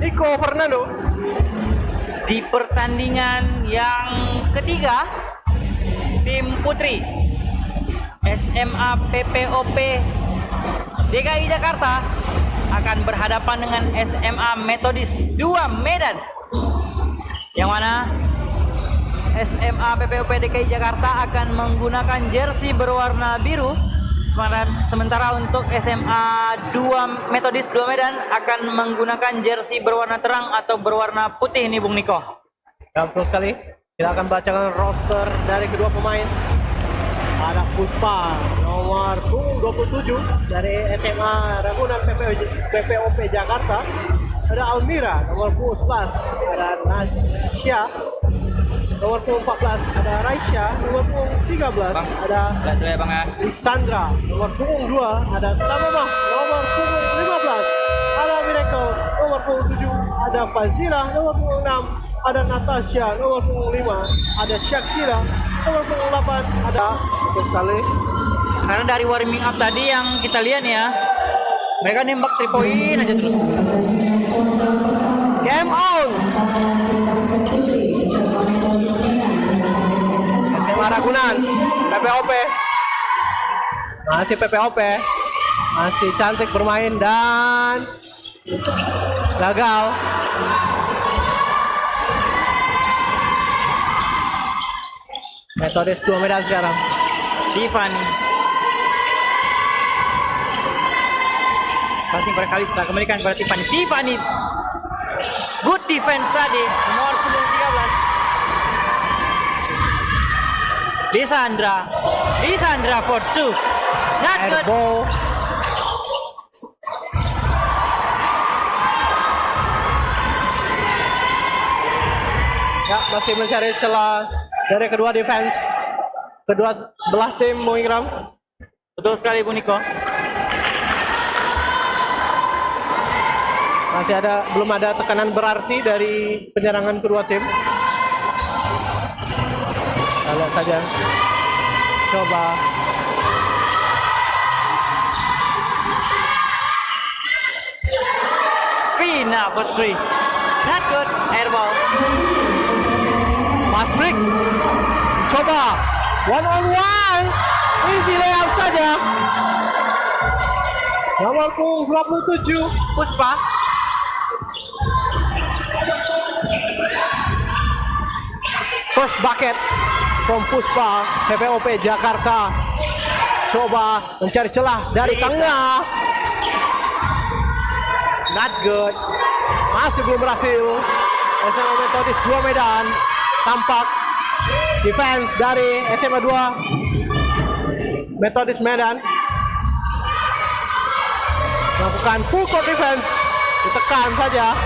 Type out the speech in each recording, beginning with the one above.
Nico Fernando. Di pertandingan yang ketiga, tim putri SMA PPOP DKI Jakarta akan berhadapan dengan SMA Metodis 2 Medan, yang mana SMA PPOP DKI Jakarta akan menggunakan jersey berwarna biru, sementara untuk SMA 2 Metodis 2 Medan akan menggunakan jersey berwarna terang atau berwarna putih nih Bung Niko. Ya, betul sekali. Kita akan bacakan roster dari kedua pemain. Ada Puspa nomor punggung 27 dari SMA Ragunan PPOP Jakarta. Ada Almira nomor punggung 11, ada Nasya nomor punggung 14, ada Raisya nomor punggung 13, Bang, ada lihat dulu ya Bang ya. Lisandra nomor punggung 2, ada Tamamah nomor punggung 15, ada Miracle nomor punggung 7, ada Fazila nomor punggung 6, ada Natasha nomor punggung 5, ada Shakira nomor punggung 8, ada betul sekali. Karena dari warming up tadi yang kita lihat ya, mereka nembak 3 point aja terus. Game on. SMA Ragunan PPOP. Masih PPOP. Masih cantik bermain dan gagal. Metodis 2 Medan sekarang. Tiffany passing berkali setelah kembalikan kepada Tiffany. Good defense tadi, nomor punggung 13. Lisandra for 2. Not good. Airball. Ya, masih mencari celah dari kedua defense, kedua belah tim Bung Ikram. Betul sekali Bung Niko. Belum ada tekanan berarti dari penyerangan kedua tim. Kita lihat saja. Coba. Vina for 3. Not good. Airball. Pass break. Coba. 1-on-1. Easy layup saja. Nomor punggung 27. Puspa. First bucket from Puspa PPOP Jakarta. Coba mencari celah dari tengah. Not good. Masih belum berhasil. SMA Metodis 2 Medan. Tampak defense dari SMA 2 Metodis Medan melakukan full court defense. Ditekan saja.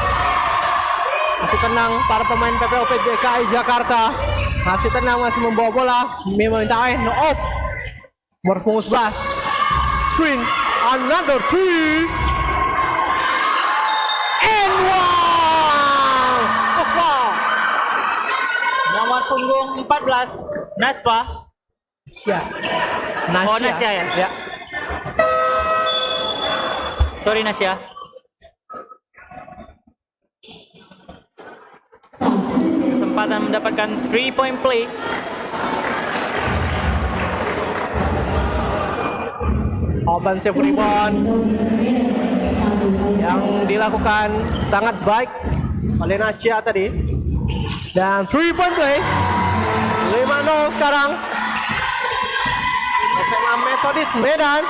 Masih tenang para pemain PPOP DKI Jakarta. Masih tenang, masih membawa bola. Meminta no off. Nomor punggung 11. Screen. Another 3. And one. Naspa. Nomor punggung 14. Naspa. Ya. Oh, Nasya ya? Ya. Sorry Nasya. Kesempatan mendapatkan 3-point play. Offensive rebound yang dilakukan sangat baik oleh Nasya tadi. Dan 3-point play. 5-0 sekarang. SMA Metodis Medan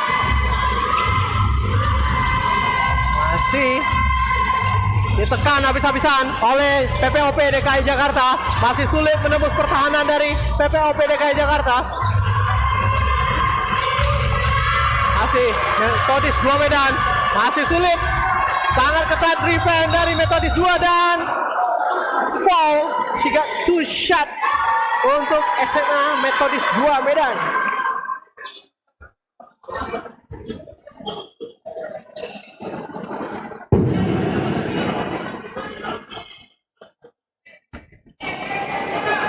masih ditekan habis-habisan oleh PPOP DKI Jakarta. Masih sulit menembus pertahanan dari PPOP DKI Jakarta. Masih Metodis 2 Medan. Masih sulit. Sangat ketat defense dari Metodis 2 dan foul. She got 2 shot untuk SMA Metodis 2 Medan.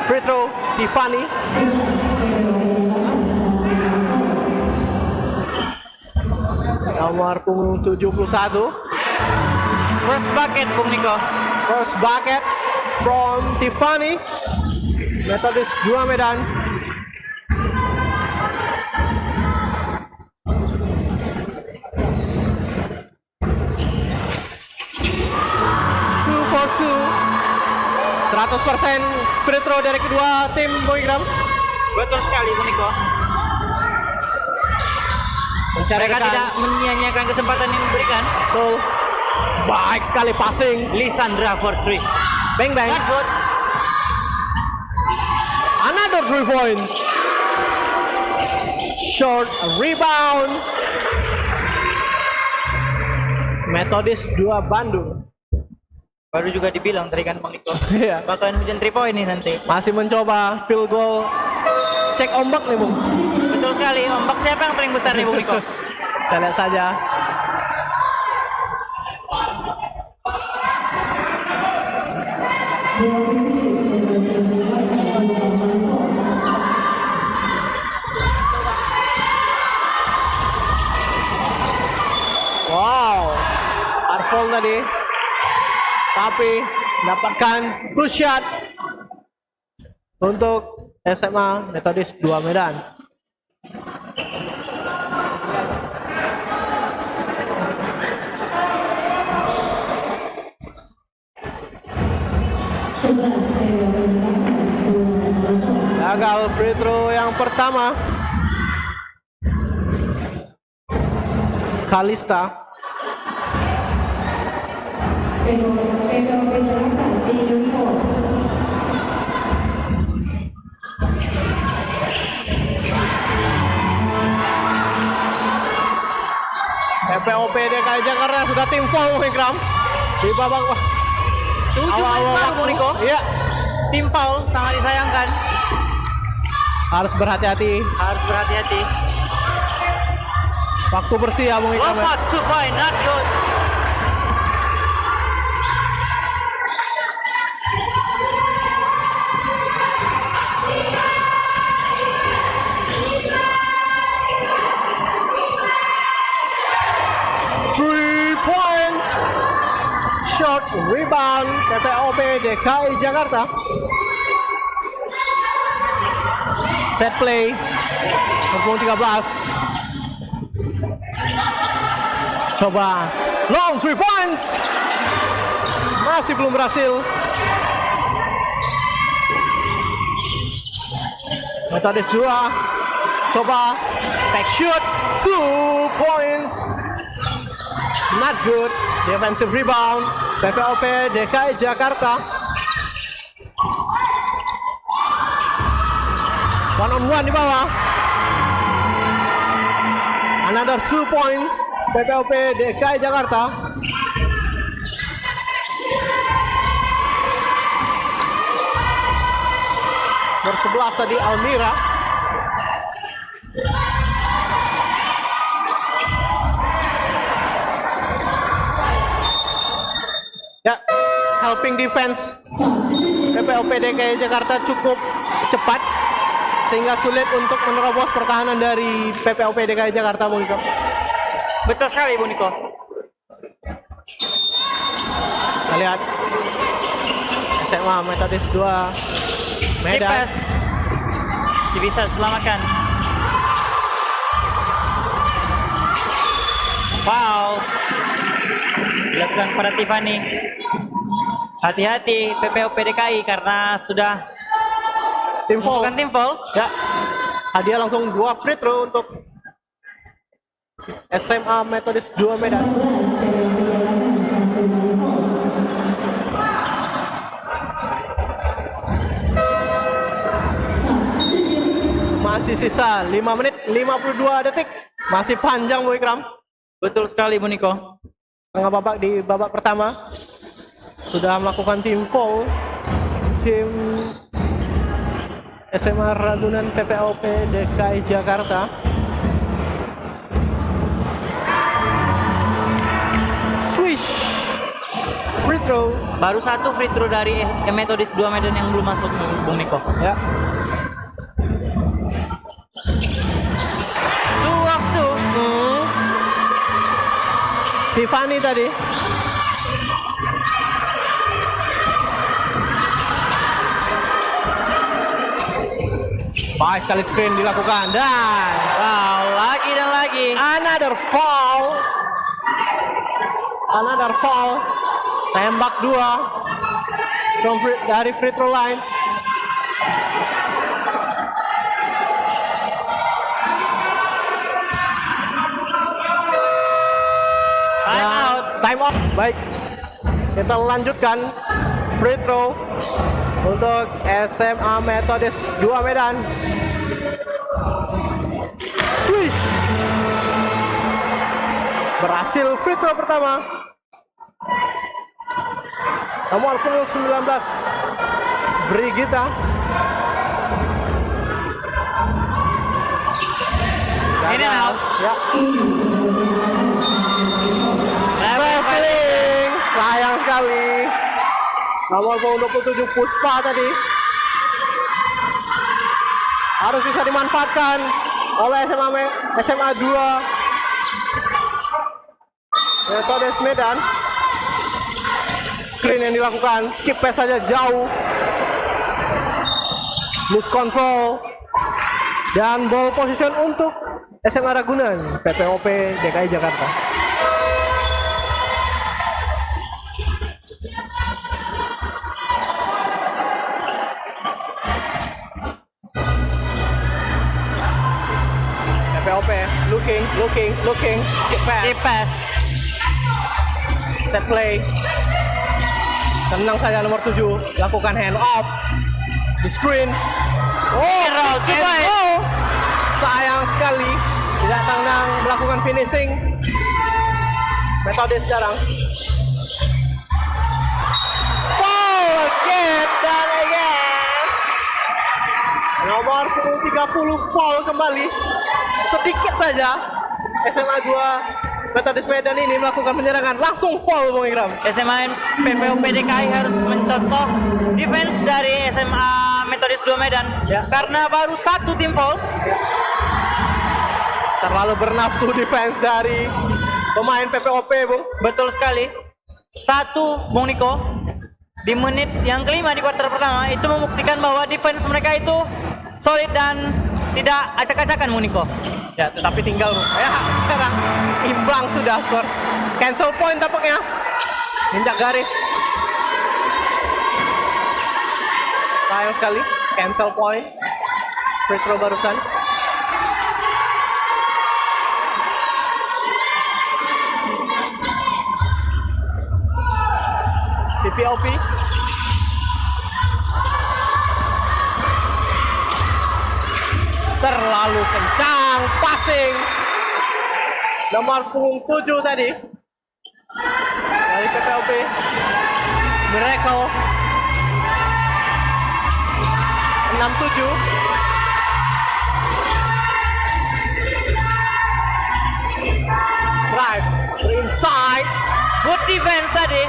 Free throw Tiffany. Nomor punggung 71. First bucket, Bung Niko. First bucket from Tiffany. Metodist 2 Medan. Two for two. 100% free throw dari kedua tim Bung Ikram. Betul sekali, Bung Niko. Mencari Mereka tidak menyia-nyiakan kesempatan yang diberikan. Betul. Baik sekali passing. Lisandra for 3. Bang bang. Not good. Another 3 point. Short rebound. Metodis 2 Bandung. Baru juga dibilang tadi kan Bang Niko. Iya. Bakalan hujan 3 point nih nanti. Masih mencoba field goal. Cek ombak nih, Bung. Betul sekali. Ombak siapa yang paling besar nih Bung Niko? Kita lihat saja. Wow, Arfol tadi, tapi dapatkan push shot untuk SMA Metodis 2 Medan. Gagal free throw yang pertama. Kalista. PPOP DKI Jakarta sudah tim foul Ikram di babak 7 menit awal-awal baru Bung Niko. Iya, Tim foul sangat disayangkan. harus berhati-hati. Harus berhati-hati. Waktu bersih ya Bung Ikram. Lepas 2 point, not good. Short rebound PPOP DKI Jakarta. Set play Pukul 13. Coba long 3 points. Masih belum berhasil. Metodis 2. Coba back shoot 2 points. Not good. Defensive rebound PPOP DKI Jakarta. One on one di bawah. Another 2 points PPOP DKI Jakarta. Nomor 11 tadi Almira. Ya, helping defense PPOP DKI Jakarta cukup cepat sehingga sulit untuk menerobos pertahanan dari PPOP DKI Jakarta, Bung Niko. Betul sekali, Bung Niko. Kita lihat SMA Metodis 2 Skip Medan. pass. Si bisa selamatkan. Foul. Dilakukan pada Tiffany. Hati-hati PPOP DKI karena sudah Tim foul. bukan tim foul. Ya, hadiah langsung 2 free throw untuk SMA Metodis 2 Medan. Masih sisa 5 menit 52 detik. Masih panjang Bu Ikram. Betul sekali, Bung Niko. Tengah babak di babak pertama sudah melakukan tim foul tim SMA Ragunan PPOP DKI Jakarta. Swish free throw. Baru satu free throw dari Metodis 2 Medan yang belum masuk, Bung Niko. Ya, 2 of 2. Tiffany tadi Baik sekali screen dilakukan dan Wow, lagi dan lagi. another foul. Another foul. Tembak 2 dari free throw line. Time out. Time out. Baik. Kita lanjutkan free throw untuk SMA Metodis 2 Medan. Swish. Berhasil free throw pertama. Nomor punggung 19 Brigita. In and out. Ya. Traveling. Sayang sekali. Nomor punggung 27 Puspa tadi. Harus bisa dimanfaatkan oleh SMA 2 Metodis Medan. Screen yang dilakukan, skip pass saja jauh. Loose control. Dan ball position untuk SMA Ragunan, PPOP DKI Jakarta. PPOP, looking, skip pass. Skip pass. Set play. Tenang saja nomor 7, lakukan hand off. Di screen. And roll, 2 point. Sayang sekali tidak tenang melakukan finishing. Metode sekarang. Foul again dan again. Nomor 30 foul kembali. Sedikit saja SMA 2 Metodis Medan ini melakukan penyerangan, langsung foul Bung Ikram. SMA PPOP DKI harus mencontoh defense dari SMA Metodis 2 Medan. Ya. Karena baru 1 tim foul. Terlalu bernafsu defense dari pemain PPOP, Bung. Betul sekali. 1, Bung Niko, di menit yang kelima di kuarter pertama itu membuktikan bahwa defense mereka itu solid dan tidak acak-acakan, Bung Niko. Ya, tetapi tinggal ya sekarang imbang sudah skor. Cancel point tampaknya. Injak garis. Sayang sekali. Cancel point. Free throw barusan. PPOP. Terlalu kencang passing. Nomor punggung 7 tadi dari PPOP. Miracle 67. Drive inside. Good defense tadi.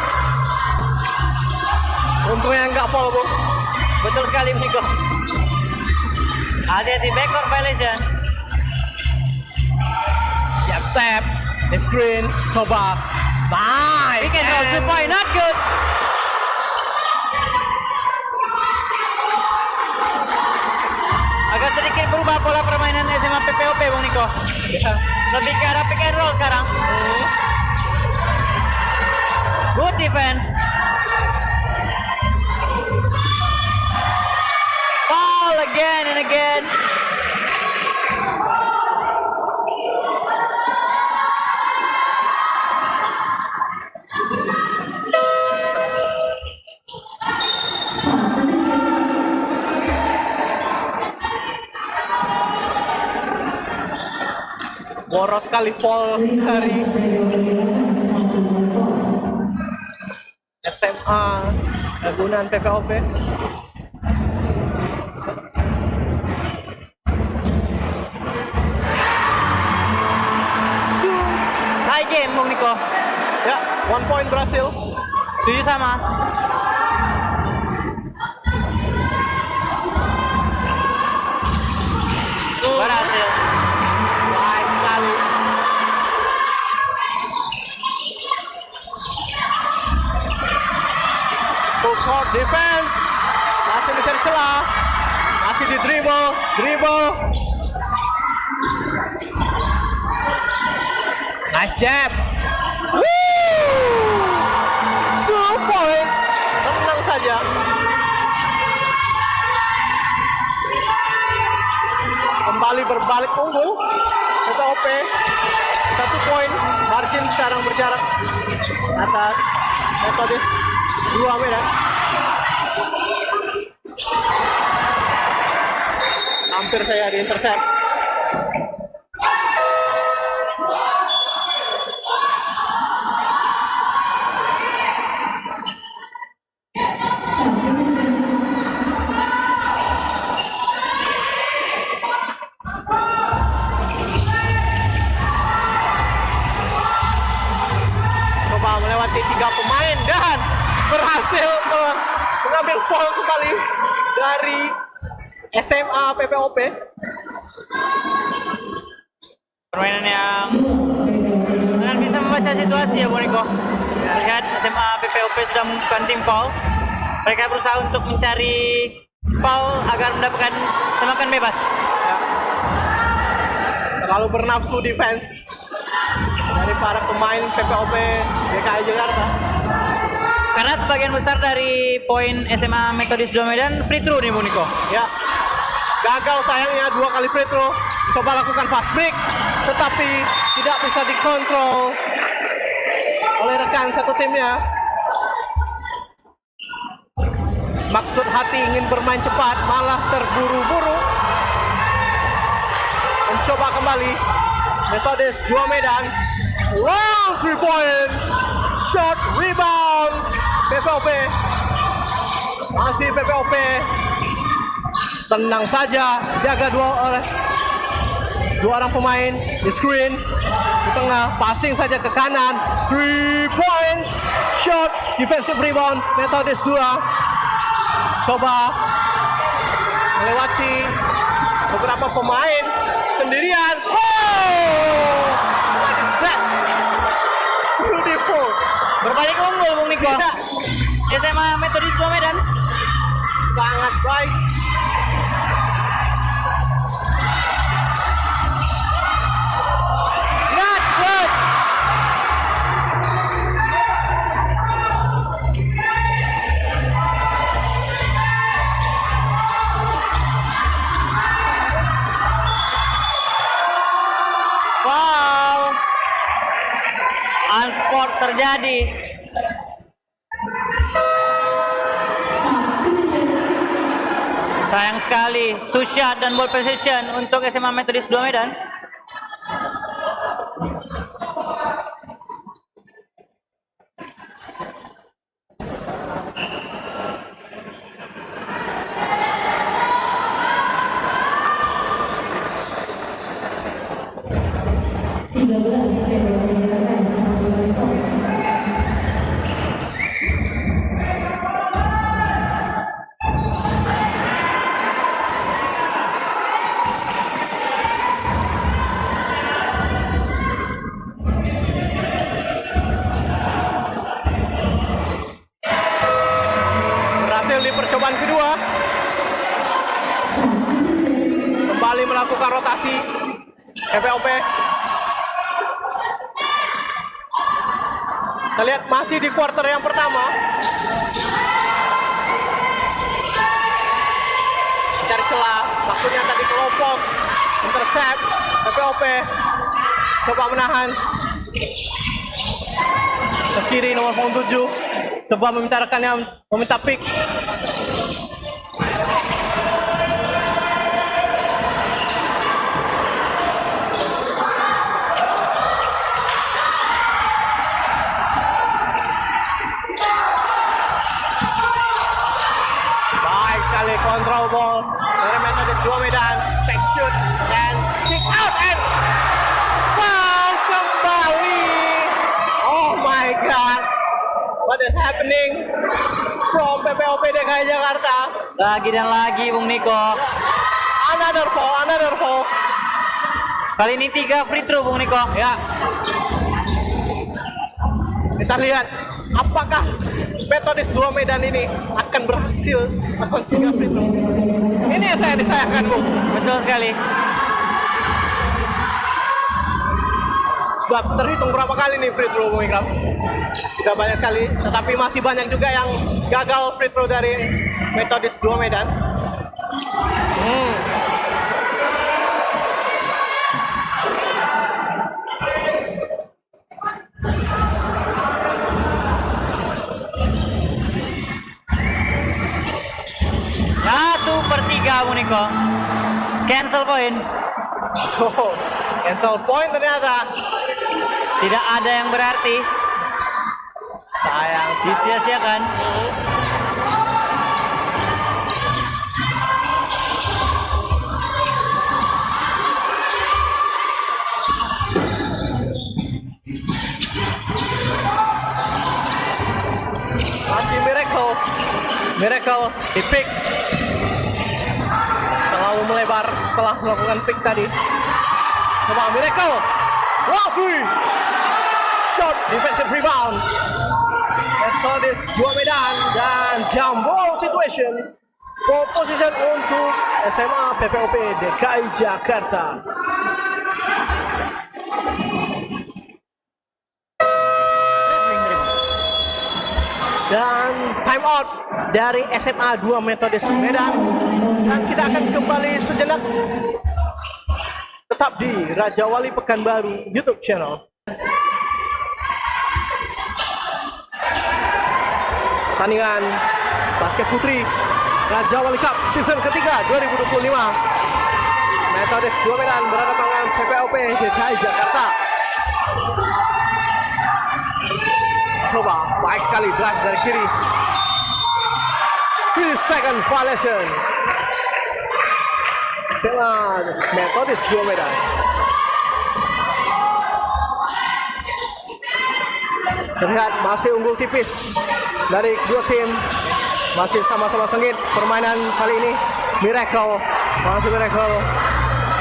Untungnya nggak foul, Bung. Betul sekali, Niko. Hati-hati backcourt violation. Jab step, the screen, coba. Nice. Pick and roll 2 point, not good. Agak sedikit berubah pola permainan SMA PPOP, Bung Niko. Ya. Lebih ke arah pick and roll sekarang. Good defense. Foul again and again. Boros sekali foul dari SMA Ragunan PPOP. Tie game, Bung Niko. Ya, 1 point berhasil. 7 sama. Berhasil. Baik sekali. Full court defense. Masih mencari celah. Masih Masih di dribble. Nice jab. Woo! 2 points. Tenang saja. Kembali berbalik unggul. PPOP 1 poin. Margin sekarang berjarak atas Methodist 2 Medan. Hampir saya di intercept. Coba melewati 3 pemain dan berhasil mengambil foul kembali dari SMA PPOP. Permainan yang sangat bisa membaca situasi ya Bung Niko. Lihat SMA PPOP sudah membuka tim foul. Mereka berusaha untuk mencari foul agar mendapatkan tembakan bebas. Terlalu bernafsu defense dari para pemain PPOP DKI Jakarta. Karena sebagian besar dari poin SMA Methodist 2 Medan free throw nih Bung Niko. Ya, gagal sayangnya 2 kali free throw. Coba lakukan fast break, tetapi tidak bisa dikontrol oleh rekan satu timnya. Maksud hati ingin bermain cepat, malah terburu-buru. Mencoba kembali Methodist 2 Medan. Long 3 points. Shot rebound PPOP. Masih PPOP. Tenang saja, jaga dua orang pemain di screen di tengah, passing saja ke kanan. 3 points. Shot defensive rebound Methodist 2. Coba melewati beberapa pemain sendirian. Wow! What is that? Beautiful. Berbalik unggul Bung Niko. Ya, SMA Methodist 2 Medan. sangat baik. Not good. Foul. Unsport terjadi. Sayang sekali, 2 shot dan ball possession untuk SMA Methodist 2 Medan. Berhasil di percobaan kedua. Kembali melakukan rotasi PPOP. Kita lihat masih di quarter yang pertama. Mencari celah, maksudnya tadi ke low post, intercept, PPOP coba menahan. Ke kiri nomor punggung 7, coba meminta rekannya meminta pick. Baik sekali control ball dari Methodist 2 Medan. Fake shoot and kick out and foul kembali. Oh my god, what is happening from PPOP DKI Jakarta? Lagi dan lagi Bung Niko. Another foul. Kali ini 3 free throw Bung Niko. Ya, kita lihat apakah Metodis 2 Medan ini akan berhasil melakukan 3 free throw. Ini yang saya disayangkan, Bung. Betul sekali. Sudah terhitung berapa kali nih free throw, Bung Ikram? Sudah banyak sekali, tetapi masih banyak juga yang gagal free throw dari Metodis 2 Medan. Satu per 3 Bung Niko. Cancel point. Oh, cancel point ternyata. Tidak ada yang berarti. Sayang. Disia-siakan. Masih Miracle di pick. Terlalu melebar setelah melakukan pick tadi. Coba Miracle. Wow, 3. Shot defensive rebound. Metodis 2 Medan dan jump ball situation. Ball position untuk SMA PPOP DKI Jakarta. Dan time out dari SMA 2 Metodis Medan. Dan kita akan kembali sejenak. Tetap di Raja Wali Pekanbaru YouTube channel. Pertandingan basket putri Raja Wali Cup season ketiga 2025. Metodis 2 Medan berhadapan dengan PPOP DKI Jakarta. Coba, baik sekali drive dari kiri. 3-second violation. SMA Metodis 2 Medan. Terlihat masih unggul tipis dari kedua tim. Masih sama-sama sengit permainan kali ini. Miracle, masih Miracle.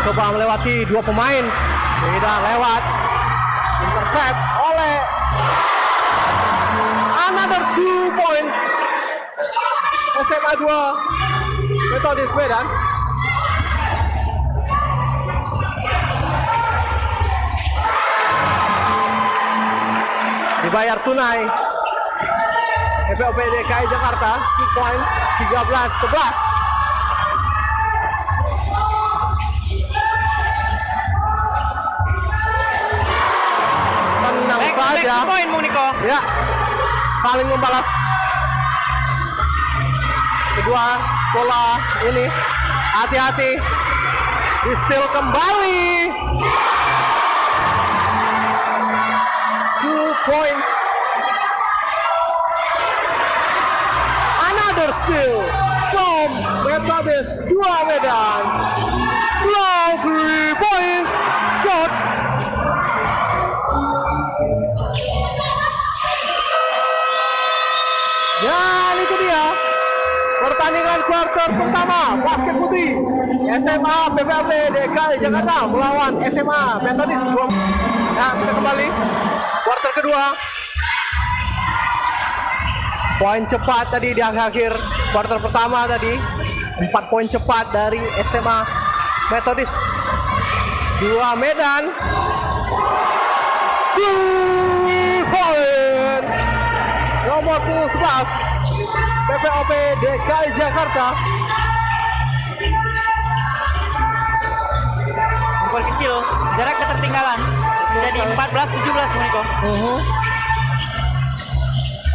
Coba melewati dua pemain. Tidak lewat. Intercept oleh another 2 points. SMA 2 Metodis Medan. Dibayar tunai. PPOP DKI Jakarta 2 points 13-11. Tenang saja. Poin Bung Niko. Ya, saling membalas. Kedua sekolah ini hati-hati. Di steal kembali. 2 points. Another steal from Metodis 2 Medan. Long 3 points shot. Dan itu dia pertandingan kuarter pertama basket putri SMA PPOP DKI Jakarta melawan SMA Metodis 2. Nah, kita kembali kuarter kedua. Poin cepat tadi di akhir kuarter pertama tadi. 4 poin cepat dari SMA Metodis 2 Medan. 2 poin. Nomor 11 PPOP DKI Jakarta. Memperkecil jarak ketertinggalan menjadi 14-17 Bung Niko.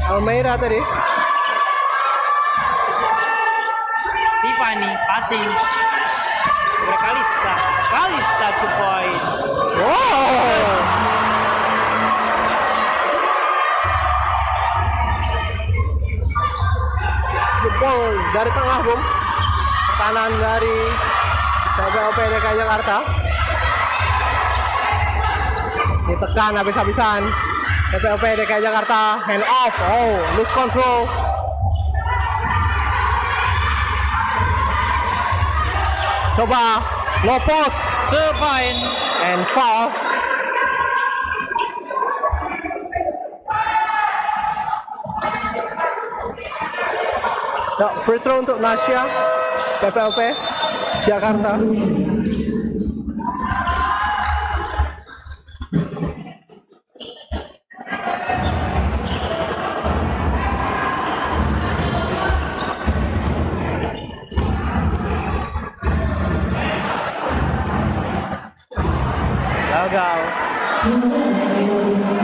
Almeida tadi. Tiffany passing. Kalista 2 point. Wow. Jebol dari tengah, Bung. Pertahanan dari PPOP DKI Jakarta. Ditekan habis-habisan. PPOP DKI Jakarta hand off. Oh, lose control. Coba low post 2 point. and foul. Ya, free throw untuk Nasya PPOP Jakarta. Gagal.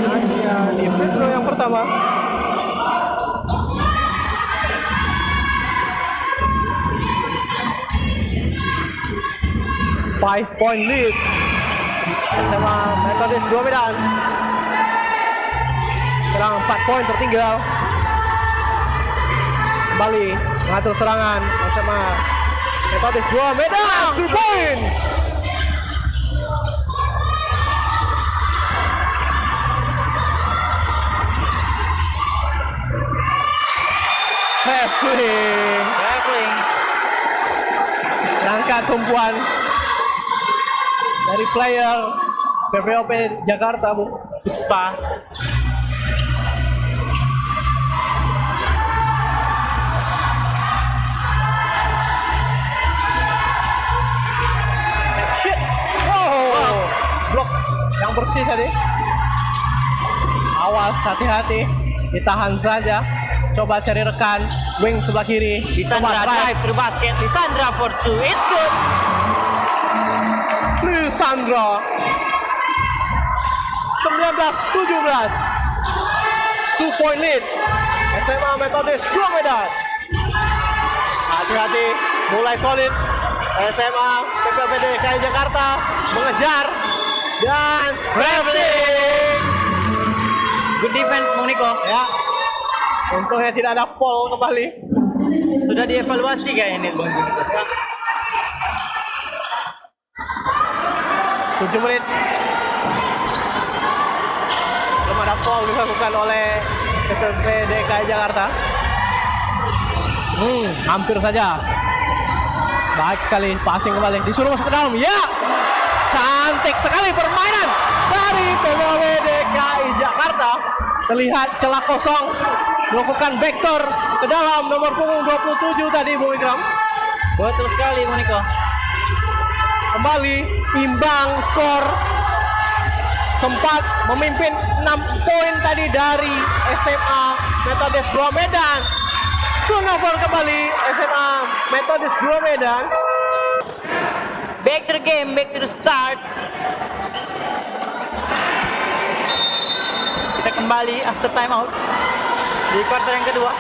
Nasya di free throw yang pertama. Five-point lead SMA Metodis 2 Medan. Sekarang 4 poin tertinggal. Kembali mengatur serangan SMA Metodis 2 Medan. 2 poin. Traveling. Langkah tumpuan dari player PPOP Jakarta, Bu. Puspa. Shit. Wow. Blok yang bersih tadi. Awas, hati-hati. Ditahan saja. Coba cari rekan wing sebelah kiri. Lisandra drive through basket. Lisandra for two. It's good. Lisandra 19-17. 2-point lead SMA Metodis 2 Medan. Hati-hati, mulai solid. SMA PPOP DKI Jakarta mengejar dan traveling. Good defense, Bung Niko. Ya, untungnya tidak ada foul kembali. Sudah dievaluasi kayak ini, Bung Niko. 7 menit. Belum ada foul dilakukan oleh PPOP DKI Jakarta. Hampir saja. Baik sekali, passing kembali. Disuruh masuk ke dalam. Ya, cantik sekali permainan dari PPOP DKI Jakarta. Terlihat celah kosong, melakukan backdoor ke dalam nomor punggung 27 tadi, Bung Ikram. Betul sekali, Bung Niko. Kembali imbang skor. Sempat memimpin 6 poin tadi dari SMA Metodis 2 Medan. Turnover kembali SMA Metodis 2 Medan. Back to the game, back to the start. Kita kembali after time out di quarter yang kedua.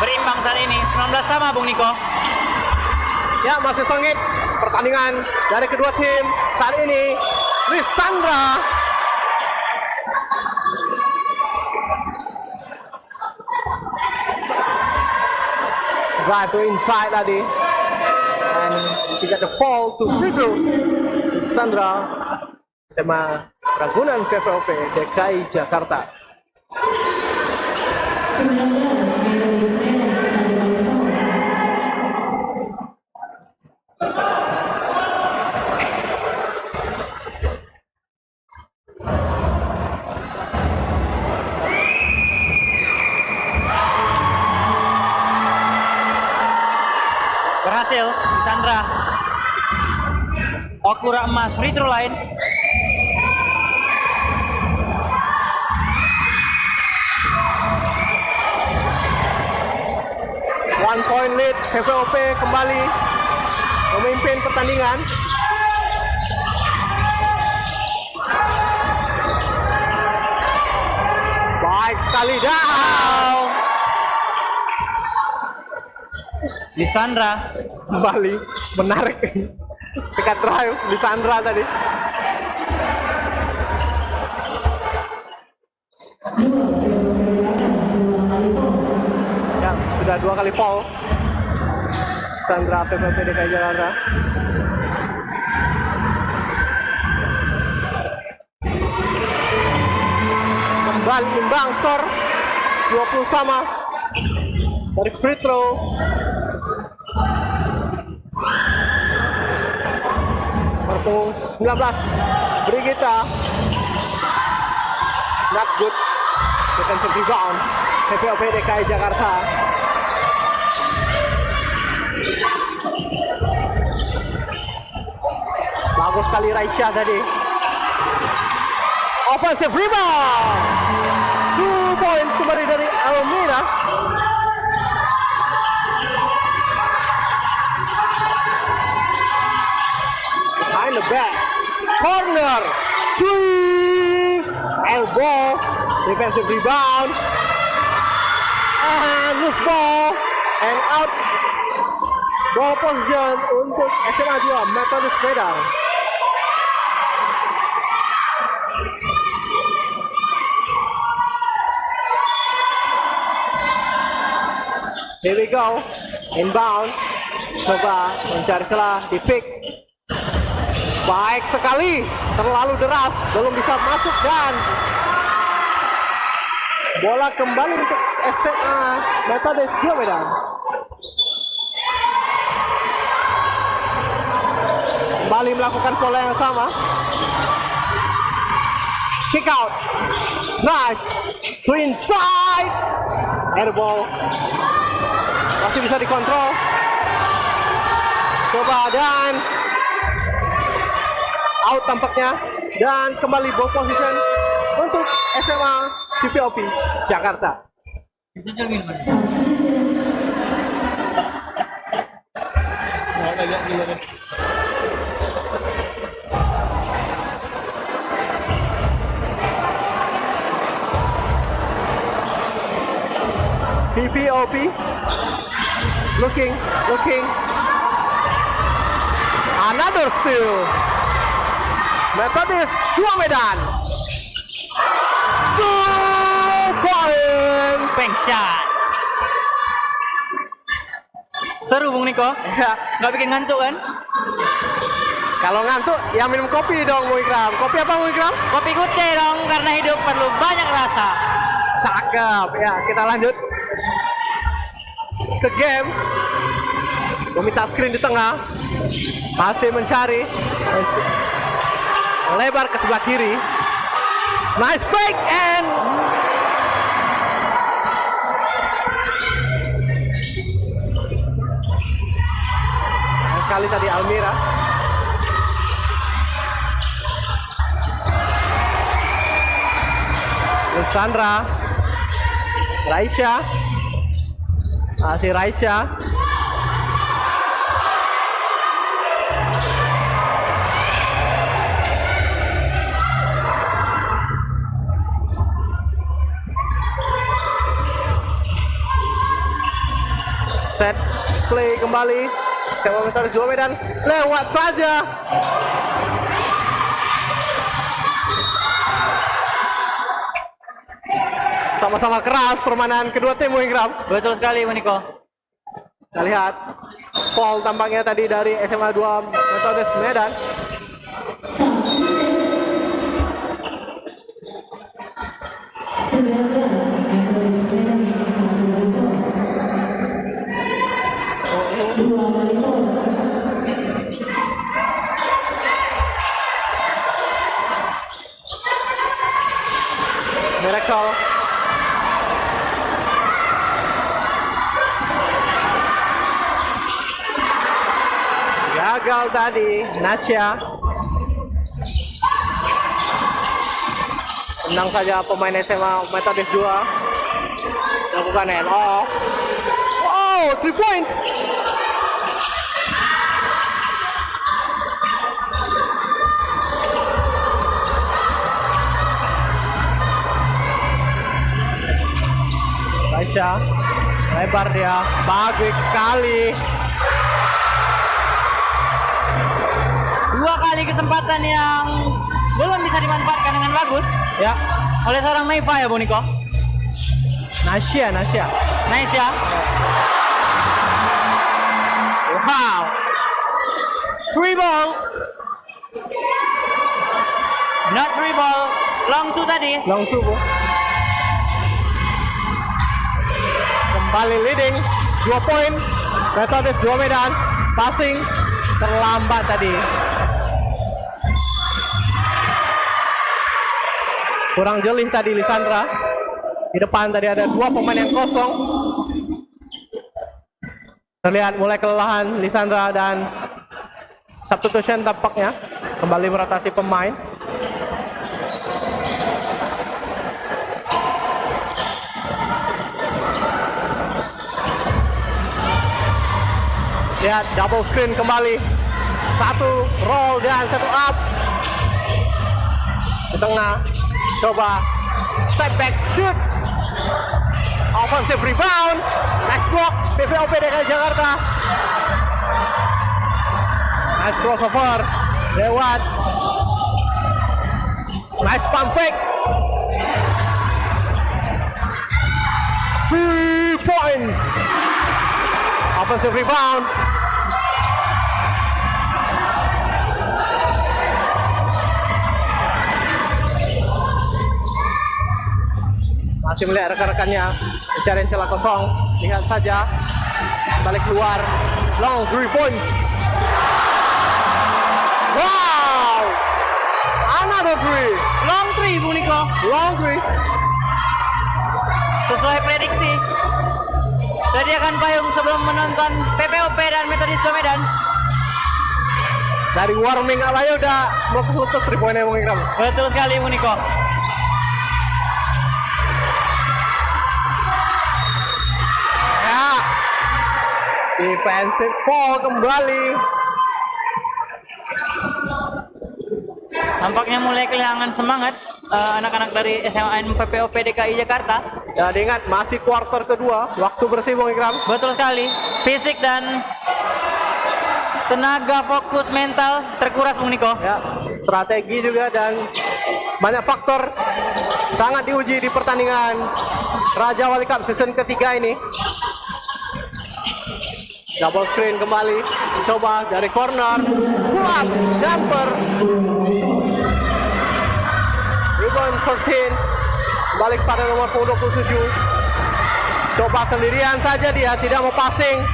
Berimbang saat ini 19 sama, Bung Niko. Ya, masih sengit pertandingan dari kedua tim saat ini. Lisandra drive to inside tadi, and she got the fall to free throw. Lisandra SMA Ragunan PPOP DKI Jakarta. Berhasil, Lisandra. Okura emas, free throw line. One point lead, PPOP kembali memimpin pertandingan. Baik sekali, down. Lisandra Kembali menarik dekat drive Lisandra tadi. Ya, sudah 2 kali foul Lisandra PPOP DKI Jakarta. Kembali imbang skor 20 sama dari free throw. Nomor 19 Brigita, not good defensive rebound PPOP DKI Jakarta. Bagus sekali Raisya tadi. Offensive rebound. 2 points kembali dari Almira. Behind the back. Corner. 3. Elbow. Defensive rebound. And loose ball. And out. Ball position untuk SMA 2 Methodist Medan. Here we go. Inbound. Coba mencari celah di pick. Baik sekali. Terlalu deras. Belum bisa masuk dan bola kembali untuk SMA Methodist 2 Medan. Kembali melakukan pola yang sama. Kick out. Drive. To inside. Airball. Masih bisa dikontrol. Coba dan out tampaknya. Dan kembali ball position untuk SMA PPOP Jakarta. Bisa jamin mas. PPOP looking another steal. Methodist 2 Medan. Points. Bank shot. Seru Bung Niko. Ya, Nggak bikin ngantuk kan? kalau ngantuk ya minum kopi dong Mu Ikram. Kopi apa Mu Ikram? Kopi gute dong, karena hidup perlu banyak rasa. Cakep. Ya, kita lanjut ke game. Meminta screen di tengah. Masih mencari. Lebar ke sebelah kiri. Nice fake and nice sekali tadi Almira. Sandra, Raisya, masih Raisya. Set play kembali. SMA Methodist 2 Medan lewat saja. Sama-sama keras permainan kedua tim Winggram. Betul sekali Bung Niko. Kita lihat foul tampaknya tadi dari SMA 2 Methodist Medan. Miracle. Gagal tadi Nasya. Tenang saja pemain SMA Methodist 2. Lakukan hand off. Wow, 3 point. Raisya lebar dia, bagus sekali. 2 kali kesempatan yang belum bisa dimanfaatkan dengan bagus Ya, oleh seorang Meifa ya Bung Niko. Nasya. Nice ya. Wow. 3 ball. Not 3 ball. Long 2 tadi. Long two, Bu. Kembali leading 2 poin. Methodist 2 Medan. Passing terlambat tadi. Kurang jeli tadi Lisandra. Di depan tadi ada 2 pemain yang kosong. Terlihat mulai kelelahan Lisandra dan substitution tampaknya. kembali merotasi pemain. Lihat double screen kembali. Satu roll dan satu up. Di tengah. Coba step back shoot. Offensive rebound. Nice block. PPOP DKI Jakarta. Nice crossover. Lewat. Nice pump fake. 3-point. Offensive rebound. Masih melihat rekan-rekannya mencari celah kosong. Lihat saja, balik keluar, long 3 points. Wow, another 3, Long 3 Bung Niko. long 3. Sesuai prediksi. Sediakan payung sebelum menonton PPOP dan Metodis Dua Medan. Dari warming up aja udah meletus-letus 3 poinnya mungkin kamu. Betul sekali Bung Niko. Ya, defensive foul kembali. Tampaknya mulai kehilangan semangat anak-anak dari SMA PPOP DKI Jakarta. Dan ingat, masih quarter kedua, waktu bersih Bung Ikram. Betul sekali. Fisik dan tenaga, fokus, mental terkuras Bung Niko. Ya, strategi juga dan banyak faktor sangat diuji di pertandingan Raja Wali Cup season ketiga ini. Double screen kembali, coba dari corner, pull up, jumper. Rebound 13, balik pada nomor 27. Coba sendirian saja dia, tidak mau passing.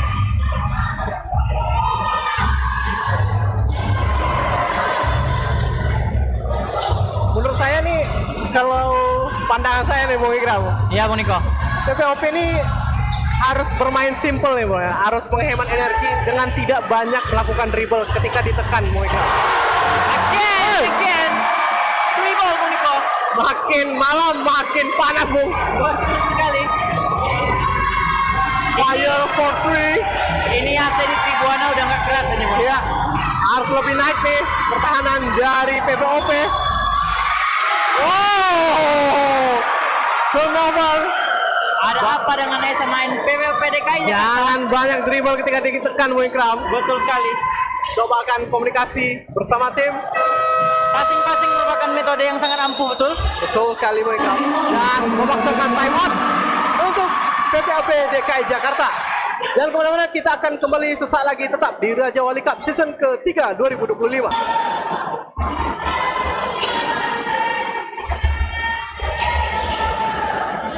Menurut saya nih, kalau pandangan saya nih Bung Ikram, Iya Bung Niko. PPOP ini harus bermain simple nih Bung ya. Harus menghemat energi dengan tidak banyak melakukan dribble ketika ditekan Bung Ikram. Again. Dribble Bung Niko. Makin malam makin panas Bung. Betul sekali. Fire for 3. Ini AC di Tribuana udah nggak keras ini Bung. Ya, harus lebih naik nih pertahanan dari PPOP. Wow, turnover. Ada apa dengan SMA PPOP DKI Jakarta? Jangan banyak dribble ketika ditekan Bung Ikram. Betul sekali. Coba akan komunikasi bersama tim. Passing-passing merupakan metode yang sangat ampuh, betul? Betul sekali Bung Ikram. Dan memaksakan time out untuk PPOP DKI Jakarta. Dan kemana-mana kita akan kembali sesaat lagi tetap di Raja Wali Cup season ketiga 2025.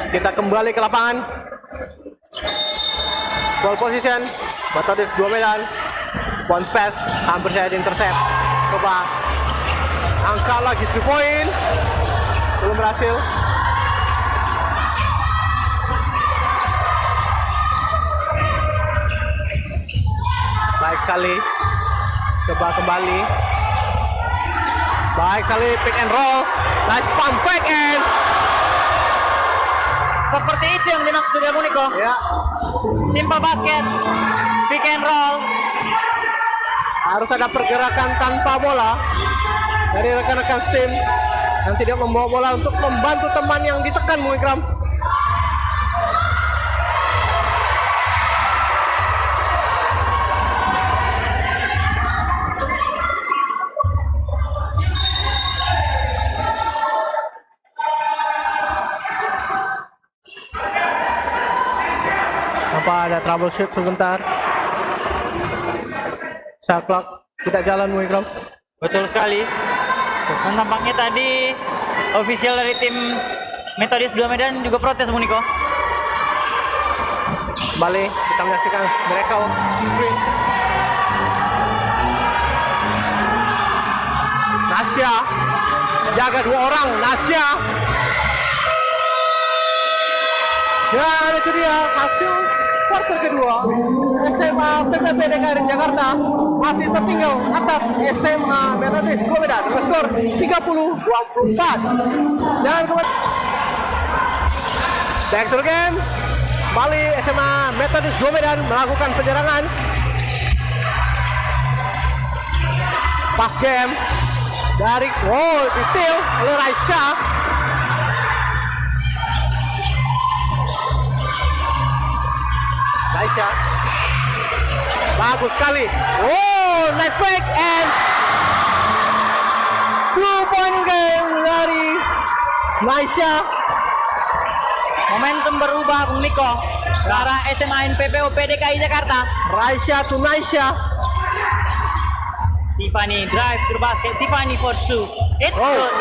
Kita kembali ke lapangan. Ball position, Metodis Dua Medan. Bounce pass, hampir saya intercept. Coba angkat lagi 3 point. Belum berhasil. Baik sekali. Coba kembali. Baik sekali, pick and roll. Nice pump fake and Seperti itu yang dimaksud ya Bung Niko. ya, Simple basket, pick and roll. harus ada pergerakan tanpa bola dari rekan-rekan tim yang tidak membawa bola untuk membantu teman yang ditekan Bung Ikram. Apa ada troubleshoot sebentar? Shot clock, kita jalan Bung Ikram. Betul sekali. Dan tampaknya tadi official dari tim Metodis Dua Medan juga protes Bung Niko. Kembali kita menyaksikan mereka screen. Nasya jaga 2 orang, Nasya. Dan itu dia hasil quarter kedua SMA PPP DKI Jakarta masih tertinggal atas SMA Metodis Dua Medan dengan skor 30-24. Dan kemudian back to the game. Kembali SMA Metodis Dua Medan melakukan penyerangan. Pas game dari di steal oleh Raisya. Raisya bagus sekali. Nice fake and 2-point game dari Raisya. Momentum berubah Bung Niko ke arah SMA PPOP DKI Jakarta. Raisya to Naisya. Tiffany drive to the basket. Tiffany for two. It's good.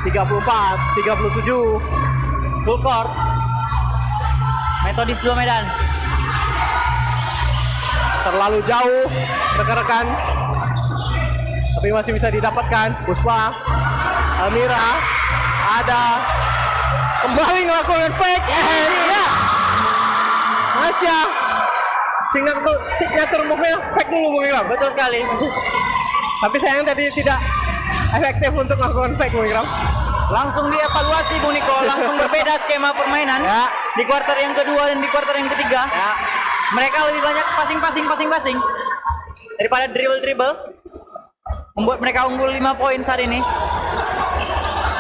34-37. Full court. Metodis Dua Medan. Terlalu jauh rekan-rekan. Tapi masih bisa didapatkan. Puspa, Almira, ada kembali melakukan fake. Nasya signature move-nya fake dulu Bung Ikram. Betul sekali. Tapi sayang tadi tidak efektif untuk melakukan fake Bung Ikram. Langsung dievaluasi Bung Niko, langsung berbeda skema permainan Ya. di kuarter yang kedua dan di kuarter yang ketiga. Ya. Mereka lebih banyak passing daripada dribble, membuat mereka unggul 5 poin saat ini.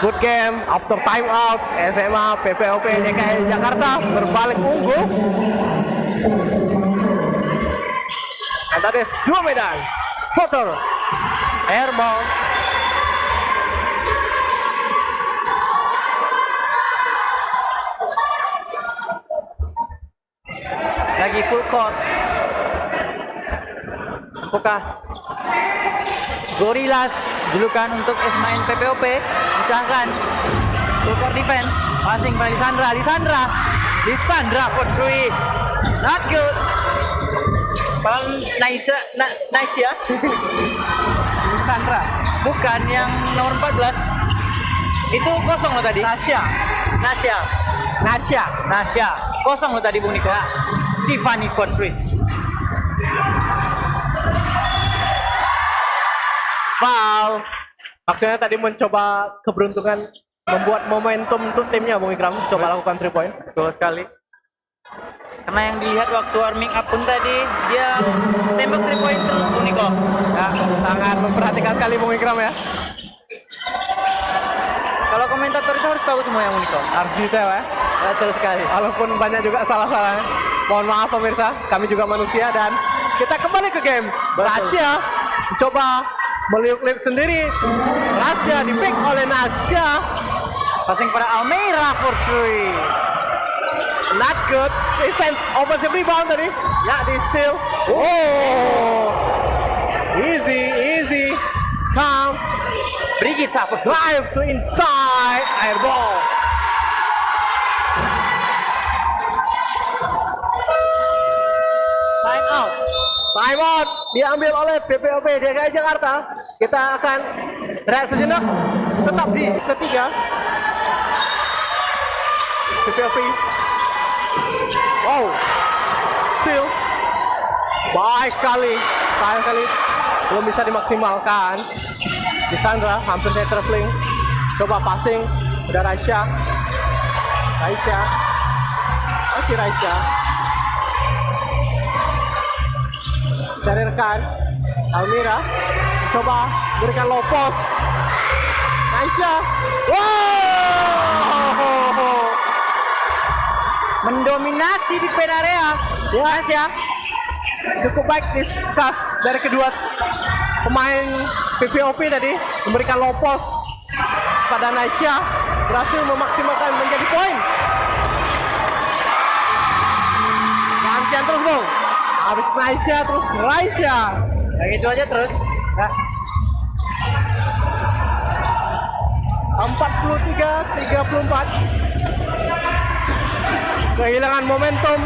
Good game after time out. SMA PPOP DKI Jakarta berbalik unggul. Metodis Dua Medan. Floater. Airball. Lagi full court. Apakah Gorillas julukan untuk SMA PPOP pecahkan full court defense, passing pada Lisandra for three, not good. Paling nice ya. Lisandra. Bukan yang nomor 14. Itu kosong loh tadi. Nasya. Kosong loh tadi Bung Niko. Tiffany for three. Foul. Maksudnya tadi mencoba keberuntungan membuat momentum untuk timnya Bung Ikram. Coba lakukan 3 point. Betul sekali. Karena yang dilihat waktu warming up pun tadi dia tembak 3 point terus Bung Niko. Ya, sangat memperhatikan sekali Bung Ikram ya. Kalau komentator itu harus tahu semua yang Bung Niko. Harus detail ya. Betul sekali. Walaupun banyak juga salah-salahnya. Mohon maaf pemirsa, kami juga manusia dan kita kembali ke game. Nasya coba meliuk-liuk sendiri. Nasya di-pick oleh Nasya. Passing pada Almeida for three. Not good. Defense offensive rebound tadi. Ya, di steal. Easy. Calm. Brigita for three. Drive to inside. Airball. Time out diambil oleh PPOP DKI Jakarta. Kita akan rehat sejenak. Tetap di ketiga. PPOP. Steal. Baik sekali. Sayang kali belum bisa dimaksimalkan. Lisandra hampir saya traveling. Coba passing. Udah Raisya. Masih Raisya. Cari rekan Almira coba berikan low post. Naisya, Mendominasi di pen area. ya Naisya cukup baik discuss dari kedua pemain PPOP tadi memberikan low post pada Naisya, berhasil memaksimalkan menjadi poin. Gantian terus Bung. Habis Naisya terus Raisya. Kayak gitu aja terus. Ya. 43-34. Kehilangan momentum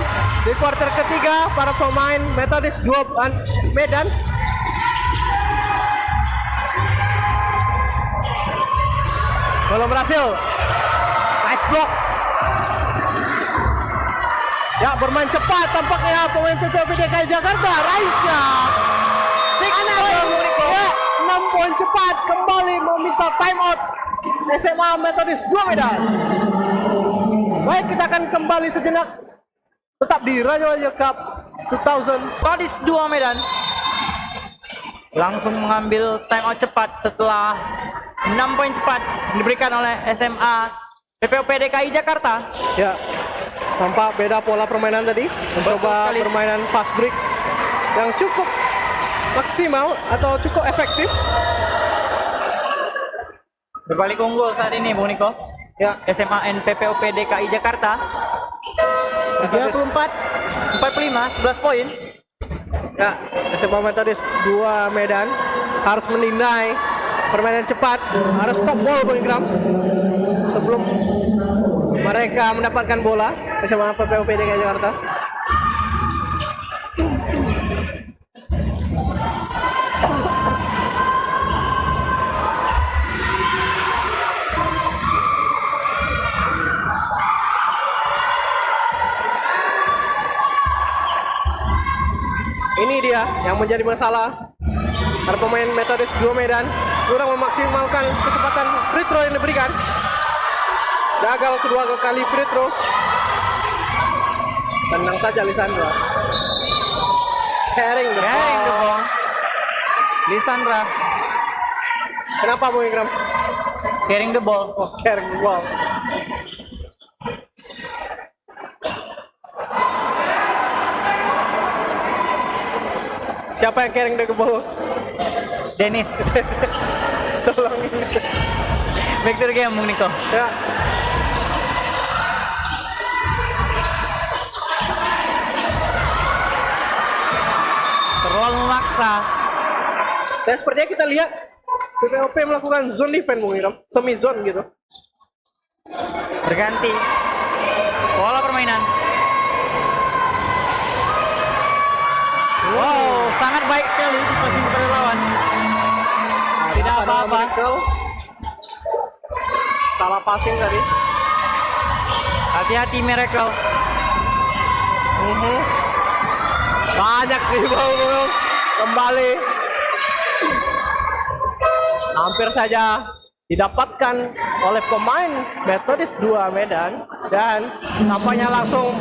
di kuarter ketiga para pemain Metodis Dua Medan. Belum berhasil. Nice block. Ya, bermain cepat tampaknya pemain PPOP DKI Jakarta, Raisya. 6 poin cepat kembali meminta time out SMA Metodis 2 Medan. Baik, kita akan kembali sejenak tetap di Raja Wali Cup 2000. Metodis 2 Medan langsung mengambil time out cepat setelah 6 poin cepat diberikan oleh SMA PPOP DKI Jakarta. Ya, tampak beda pola permainan tadi. Mencoba sekali. permainan fast break yang cukup maksimal atau cukup efektif. Berbalik unggul saat ini Bung Niko. Ya, SMA PPOP DKI Jakarta 34 45 11 poin. ya, SMA Metodis 2 Medan harus menindai permainan cepat, harus stop ball Bung Ikram sebelum mereka mendapatkan bola. SMA PPOP DKI Jakarta. Ini dia yang menjadi masalah. Para pemain Metodis 2 Medan kurang memaksimalkan kesempatan free throw yang diberikan. Gagal kedua kali free throw. Tenang saja Lisandra. Carrying the ball. Lisandra Kenapa Bung Ikram? carrying the ball. Oh, carrying the ball. Siapa yang carrying the ball? Dennis. Tolong. Back to the game Bung Niko. Ya. Terlalu memaksa. Dan sepertinya kita lihat PPOP melakukan zone defense Bung Ikram, semi zone gitu. Berganti pola permainan. Wow, sangat baik sekali di posisi pada lawan. Tidak apa-apa. Miracle. Salah passing tadi. Hati-hati Miracle. Banyak rebound kembali. Hampir saja didapatkan oleh pemain Metodis 2 Medan dan nampaknya langsung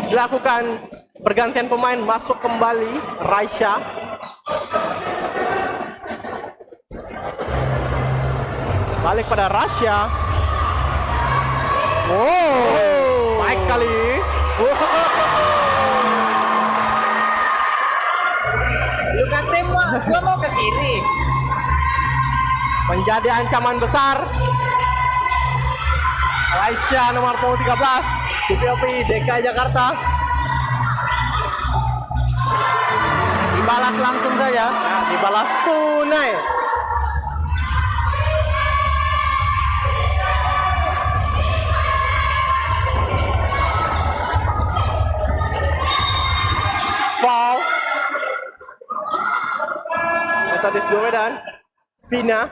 dilakukan pergantian pemain, masuk kembali Raisya. Balik pada Raisya. Wow, baik sekali. Lu kan tembak, gua mau ke kiri. Menjadi ancaman besar. Raisya nomor punggung 13 PPOP DKI Jakarta. Dibalas langsung saja. Dibalas tunai. Foul. Metodis 2 Medan. Vina.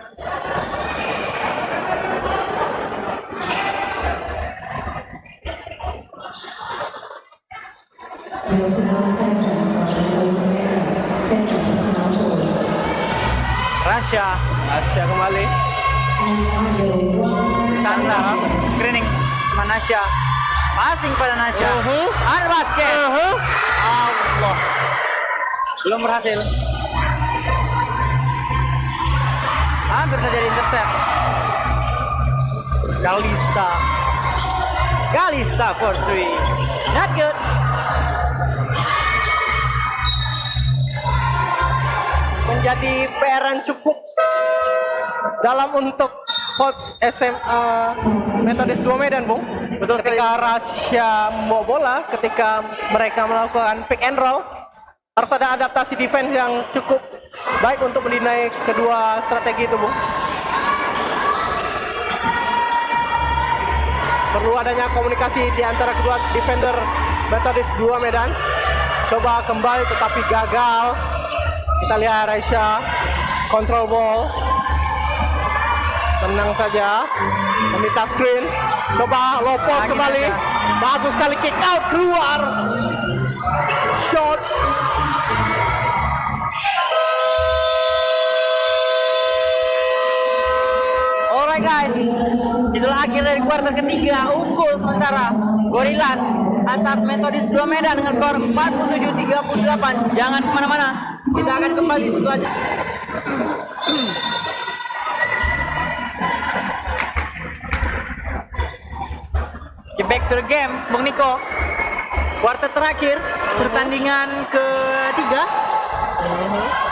Rasya Raisya kembali. Sandra screening sama Nasya. Passing pada Nasya. Ada basket. Allah. Belum berhasil. Hampir saja di intercept. Galista for 3. Not good. Menjadi PR yang cukup dalam untuk coach SMA Metodis 2 Medan, Bung. Betul sekali. Ketika Raisya membawa bola, ketika mereka melakukan pick and roll, harus ada adaptasi defense yang cukup baik untuk mendinai kedua strategi itu, Bung. Perlu adanya komunikasi di antara kedua defender Metodis 2 Medan. Coba kembali tetapi gagal. Kita lihat Raisya control ball. tenang saja. Meminta screen. Coba low post Lagi kembali. saja. Bagus sekali kick out keluar. Shot. Alright guys, itulah akhir dari kuarter ketiga. Unggul sementara Gorillas atas Methodist 2 Medan dengan skor 47-38. Jangan kemana-mana, kita akan kembali setelah Get back to the game, Bung Niko. Kuarter terakhir, pertandingan ketiga.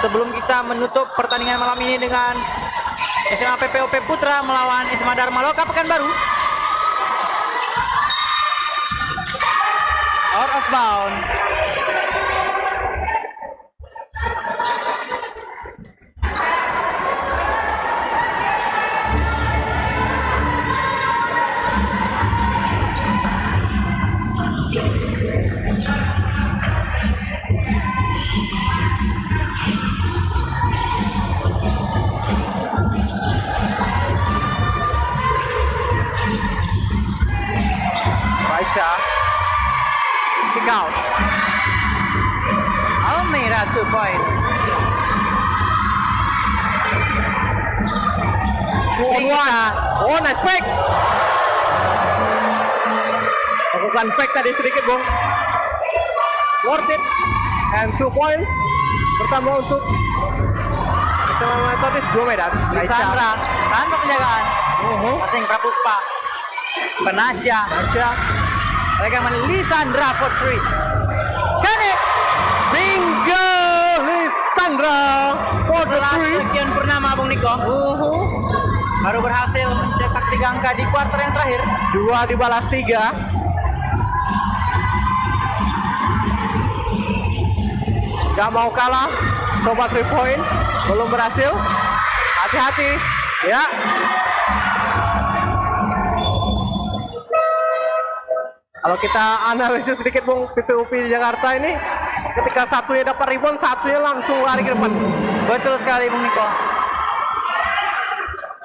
Sebelum kita menutup pertandingan malam ini dengan SMA PPOP Putra melawan SMA Dharma Loka Pekanbaru. Out of bound. Raisya. Kick out. Almeida 2 point. 2-on-1. Oh, nice fake. Lakukan fake tadi sedikit, Bung. Worth it. And 2 points. Pertama untuk SMA Methodist 2 Medan. Lisandra tanpa penjagaan. Passing Prapuspa. Penasya. Raisya. Mereka Lisandra for 3. Kane. Bingo! Lisandra for the Setelah 3. sekian purnama Bung Niko baru berhasil mencetak 3 angka di kuarter yang terakhir. 2 dibalas 3. Gak mau kalah. Coba 3 point. Belum berhasil. Hati-hati. Ya. Kalau kita analisis sedikit, Bung, PPOP di Jakarta ini, ketika satunya dapat rebound, satunya langsung lari ke depan. Betul sekali Bung Niko.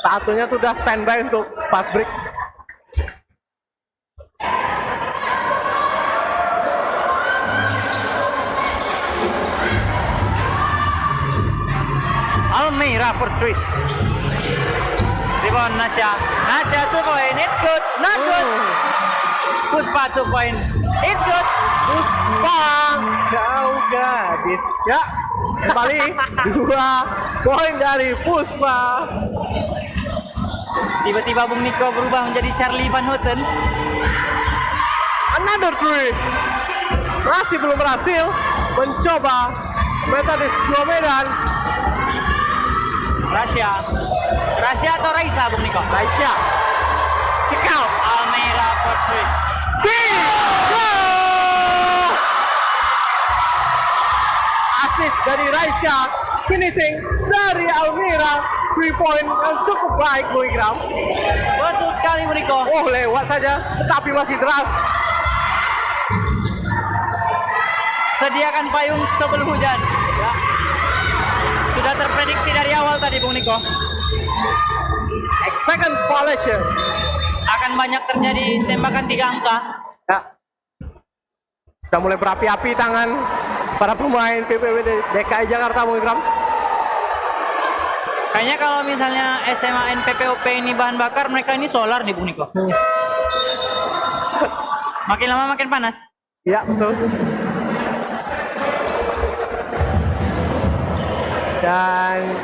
Satunya tuh udah standby untuk fast break. Almeida for 3. Rebound Nasya. Nasya 2 point. It's good. Not good. Puspa 2 point. It's good. Puspa, kau gadis. Ya, kembali 2 poin dari Puspa. Tiba-tiba Bung Niko berubah menjadi Charlie Van Houten. Another 3. Masih belum berhasil mencoba Methodist 2 Medan. Rasya atau Raisa Bung Niko? Raisya. Kick out. Almeida for 3. Bingo! Assist dari Raisya. Finishing dari Almeida. 3 point yang cukup baik, Bung Ikram. Betul sekali Bung Niko. Oh, lewat saja, tetapi masih deras. Sediakan payung sebelum hujan. Ya. Sudah terprediksi dari awal tadi Bung Niko. Second violation. Akan banyak terjadi tembakan 3 angka. Ya. Sudah mulai berapi-api tangan para pemain PPW DKI Jakarta, Bung Ikram. Kayaknya kalau misalnya SMA NPPOP ini bahan bakar, mereka ini solar nih Bung Niko. Makin lama makin panas. Ya, betul. Dan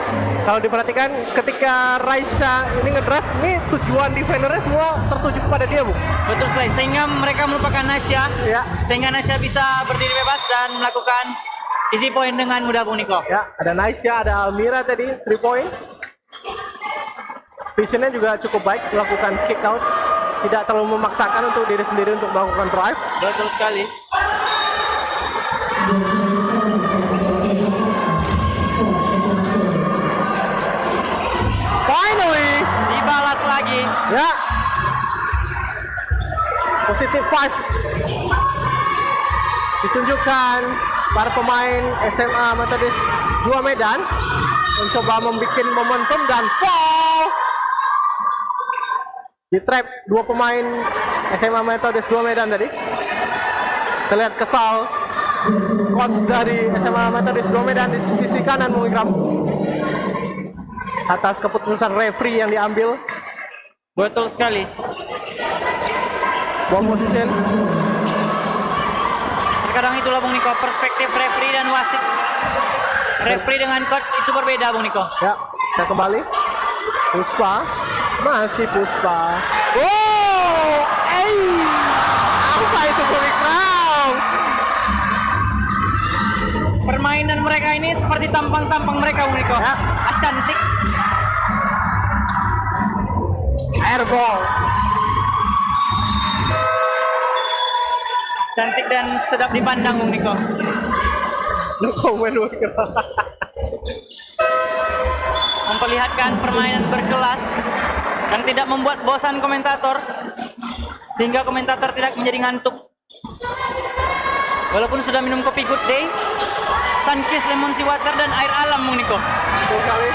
kalau diperhatikan ketika Raisa ini ngedrive, ini tujuan defendernya semua tertuju kepada dia, Bu. Betul sekali. Sehingga mereka melupakan Nasya. Ya. Sehingga Nasya bisa berdiri bebas dan melakukan isi poin dengan mudah Bung Niko. Ya, ada Naisha, ada Almira tadi 3 point. Visionnya juga cukup baik, melakukan kick out, tidak terlalu memaksakan untuk diri sendiri untuk melakukan drive. Betul sekali. Finally, Dibalas lagi. ya, positif 5 ditunjukkan para pemain SMA Methodist 2 Medan mencoba membuat momentum dan foul Di trap dua pemain SMA Metodis 2 Medan tadi. Terlihat kesal coach dari SMA Metodis 2 Medan di sisi kanan Bung Ikram atas keputusan referee yang diambil. Betul sekali. Ball position. Terkadang itulah Bung Niko, perspektif referee dan wasit. Referee dengan coach itu berbeda Bung Niko. Ya, kita kembali. Puspa, masih Puspa. Oh, apa itu Bung Ikram? Permainan mereka ini seperti tampang-tampang mereka Bung Niko. Ya. Cantik. Airball. Cantik dan sedap dipandang Bung Niko. No comment Bung Ikram. Memperlihatkan permainan berkelas dan tidak membuat bosan komentator, sehingga komentator tidak menjadi ngantuk. Walaupun sudah minum kopi Good Day, Sunkiss Lemon Sea Water dan air alam Bung Niko. Betul sekali.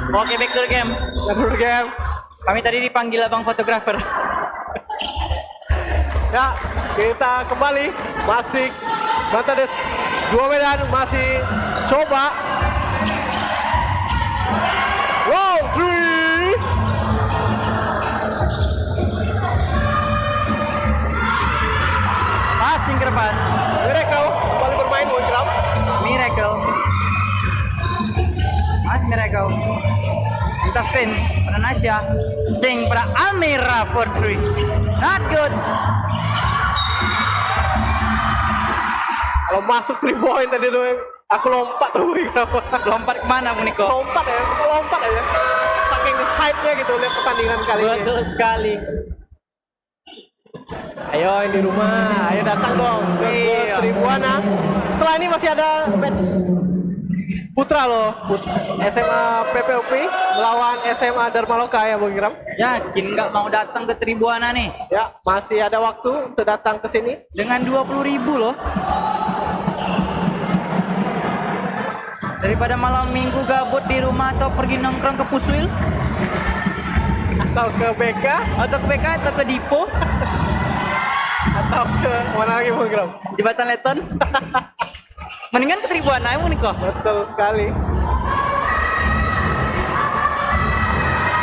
Oke, back to the game. Double game. Kami tadi dipanggil abang fotografer. Ya, kita kembali. Masih Metodis 2 Medan masih coba. Wow, 3. Passing ke depan. Miracle kembali bermain Bung Ikram. Miracle. Mas Miracle. Minta screen pada Nasya. Sing pada Almira for 3. Not good. Kalau masuk 3 point tadi tuh aku lompat tuh Bung Ikram. Lompat kemana Bung Niko? Lompat ya, lompat aja. Saking hype-nya gitu lihat pertandingan kali ini. Betul sekali. Ayo yang di rumah, ayo datang dong ke Iya. Tribuana. Setelah ini masih ada match putra loh, SMA PPOP melawan SMA Dharma Loka ya Bung Ikram. Yakin nggak mau datang ke Tribuana nih? Ya, masih ada waktu untuk datang ke sini. Dengan 20.000 loh. Daripada malam minggu gabut di rumah atau pergi nongkrong ke Puswil Atau ke BK, atau ke BK atau ke Dipo, atau ke mana lagi Bung Ikram? Jembatan Leton. Mendingan ke Tribuana ya Bung Niko. Betul sekali.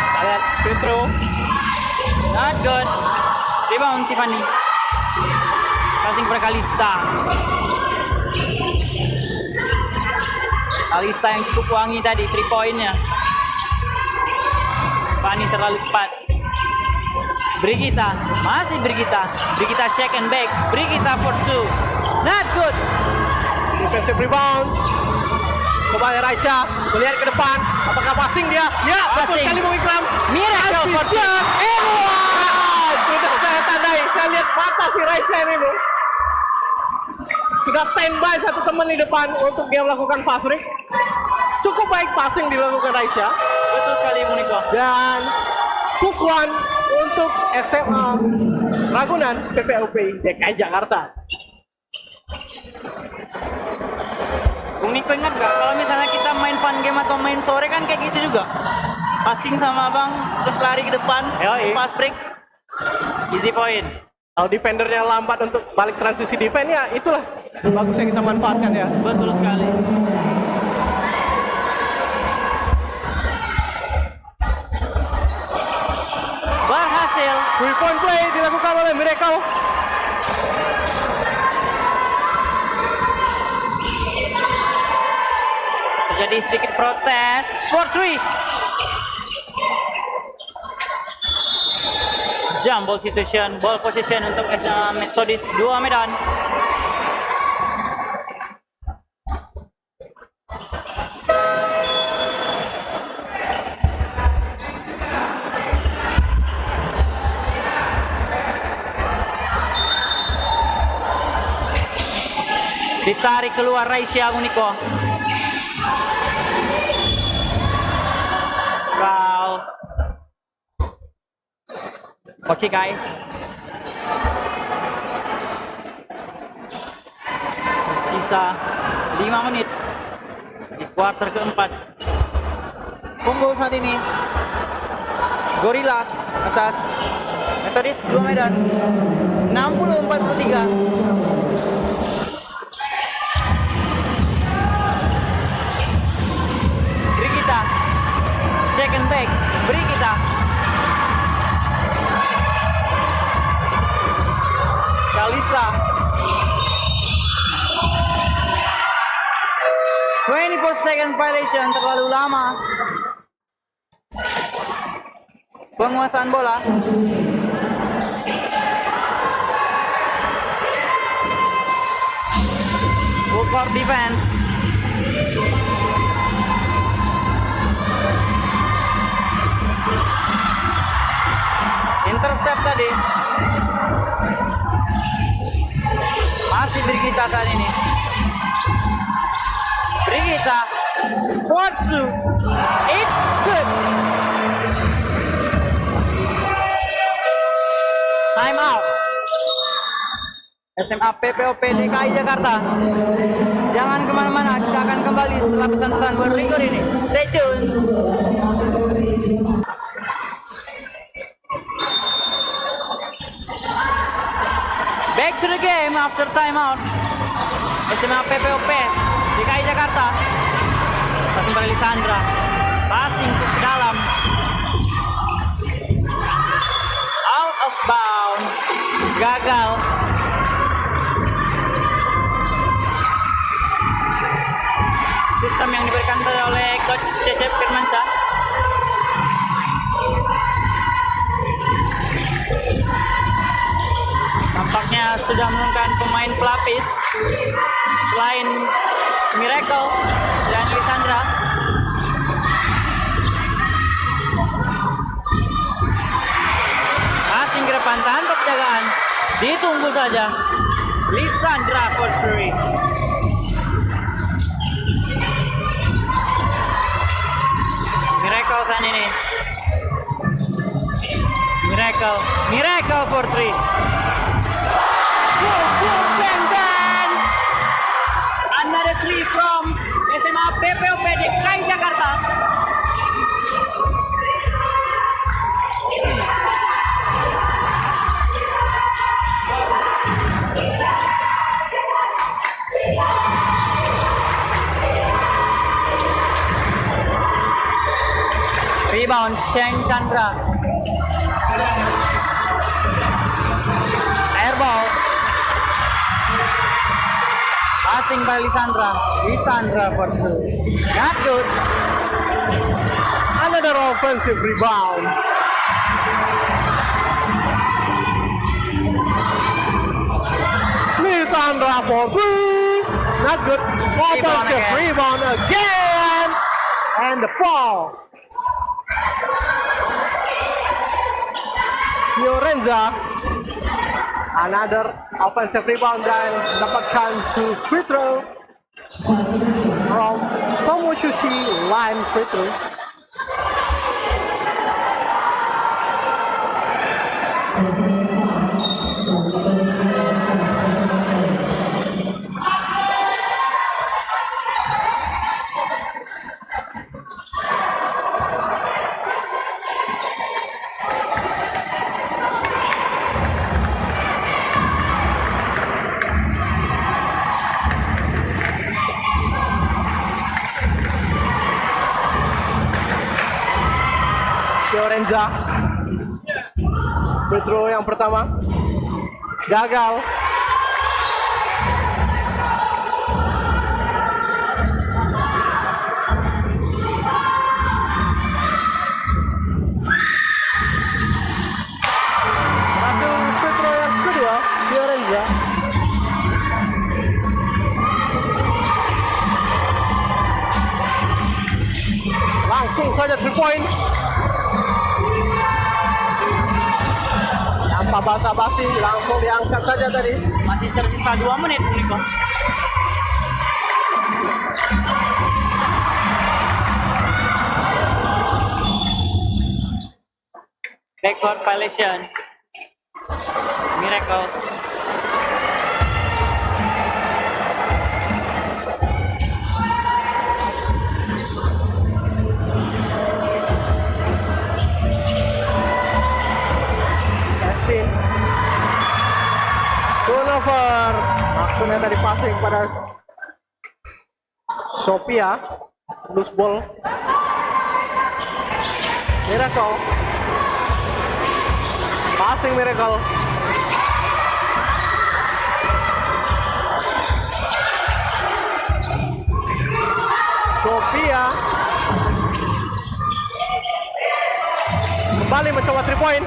Kita lihat free throw. Not good. Rebound Tiffany. Passing per Kalista. Kalista yang cukup wangi tadi 3 poinnya. Tiffany terlalu cepat. Brigita, masih Brigita. Brigita shake and bake. Brigita for 2. Not good. Defensive rebound. Kembali Raisya melihat ke depan. Apakah passing dia? Ya, betul Passing. sekali Bung Ikram. Miracle for 2. Sudah saya tandai. Saya lihat mata si Raisya ini, Bung. Sudah standby satu teman di depan untuk dia melakukan fast break. Cukup baik passing dilakukan Raisya. Betul sekali Bung Niko. Dan plus one untuk SMA Ragunan PPOP DKI Jakarta. Bung Niko ingat gak kalau misalnya kita main fun game atau main sore kan kayak gitu juga, passing sama abang terus lari ke depan, Yoi. fast break, easy point. Kalau defendernya lambat untuk balik transisi defense ya itulah bagus yang kita manfaatkan ya. Betul sekali. Berhasil. 3-point play dilakukan oleh Miracle. Terjadi sedikit protes. 4-3. Jump ball situation, ball position untuk SMA Metodis 2 Medan. Ditarik keluar Raisya Bung Niko. Foul. Oke guys. Tersisa 5 menit di kuarter keempat. Unggul saat ini Gorillas atas Metodis 2 Medan 60-43. Brigita second back, Brigita Kalista 24 second violation, terlalu lama penguasaan bola. Full court defense. Intercept tadi. Masih Brigita saat ini. Brigita Fortsu. It's good. Time out. SMA PPOP DKI Jakarta. Jangan kemana-mana, kita akan kembali setelah pesan-pesan berikut ini. Stay tune. Back to the game after time out. SMA PPOP DKI Jakarta. Passing pada Lisandra. Passing ke dalam. Out of bound. Gagal. Sistem yang diberikan oleh Coach Cecep Firmansyah. Tampaknya sudah menurunkan pemain pelapis selain Miracle dan Lisandra. Passing ke depan tanpa penjagaan. Ditunggu saja. Lisandra for three. Miracle saat ini. Miracle for three. Bang bang. Another three from SMA PPOP DKI Jakarta. Rebound Sheng Chandra. Airball. Passing by Lisandra pursue. Not good. Another offensive rebound. Lisandra for three. Not good. Offensive rebound again. And the foul. Fiorenza. Another offensive rebound dan mendapatkan 2 free throw from Tomosushi line free throw. Fiorenza. Free throw yang pertama gagal. Hasil free throw yang kedua Fiorenza. Langsung saja 3 point. Tanpa basa-basi, langsung diangkat saja tadi. Masih tersisa 2 menit Niko. Backcourt violation. Miracle. ternyata di passing pada Sophia. Loose ball. Miracle. Passing Miracle. Sophia kembali mencoba 3 point.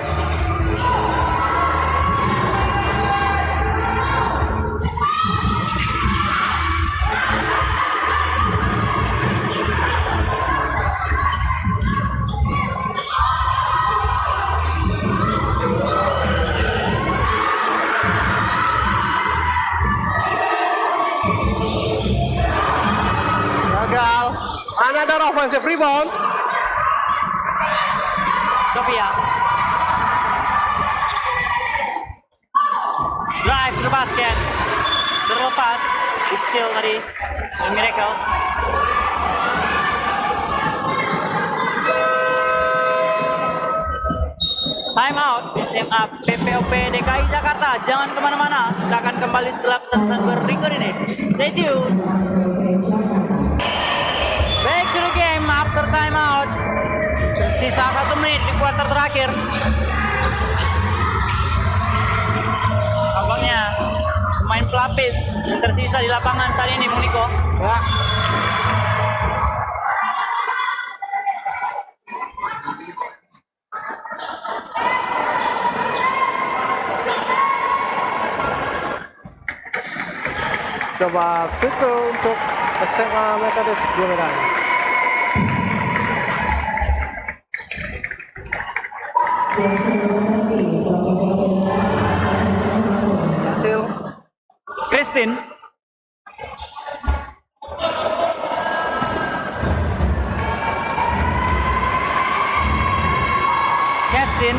Gagal. Another offensive rebound. Sophia. Drive to the basket. Terlepas. Steal tadi. The Miracle. Time out. SMA PPOP DKI Jakarta. Jangan kemana-mana. Kita akan kembali setelah pesan-pesan berikut ini. Stay tuned. Back to the game after time out. Tersisa 1 menit di kuarter terakhir. Abangnya pemain pelapis yang tersisa di lapangan saat ini, Bung Niko. Ya. Coba free throw untuk SMA Methodist Medan. Hasil Christine. Justin.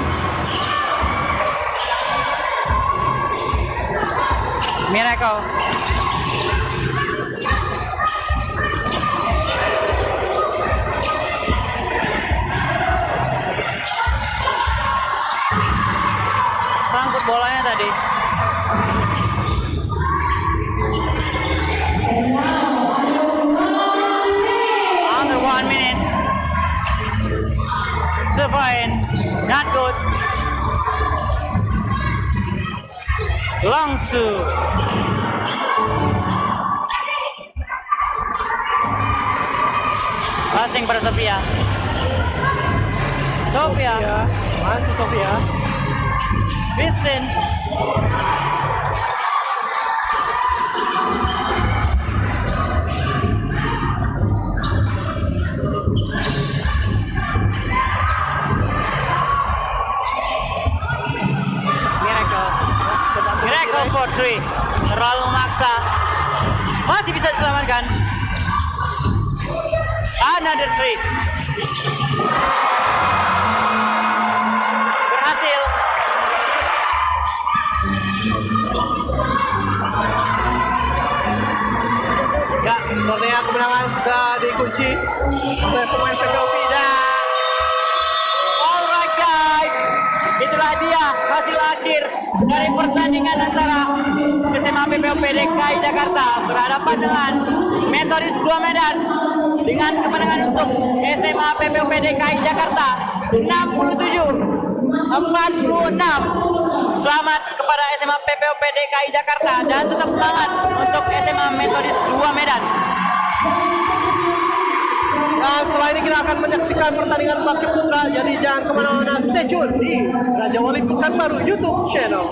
Miracle. Sangkut bolanya tadi. Under 1 minute. So fine. Not good. Long two. Passing pada Sophia. Sophia. Masih Sophia. Kristen. Miracle for 3. Terlalu memaksa. Masih bisa diselamatkan. Another 3. Berhasil. Ya, sepertinya kemenangan sudah dikunci oleh pemain PPOP dan Alright guys, itulah dia hasil akhir dari pertandingan antara SMA PPOP DKI Jakarta berhadapan dengan Methodist 2 Medan dengan kemenangan untuk SMA PPOP DKI Jakarta 67-46. Selamat kepada SMA PPOP DKI Jakarta dan tetap semangat untuk SMA Methodist 2 Medan. Nah, setelah ini kita akan menyaksikan pertandingan basket putra. Jadi jangan kemana-mana, stay tune di Raja Wali Pekanbaru YouTube channel.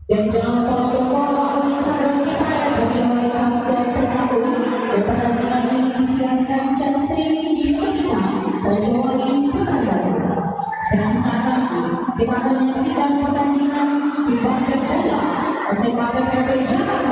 Dan jangan lupa untuk follow Instagram kita dan pertandingan ini disiarkan secara streaming di YouTube kita Raja Wali Pekanbaru. Dan saat lagi kita akan menyaksikan pertandingan di basket putra SMA PPOP Jakarta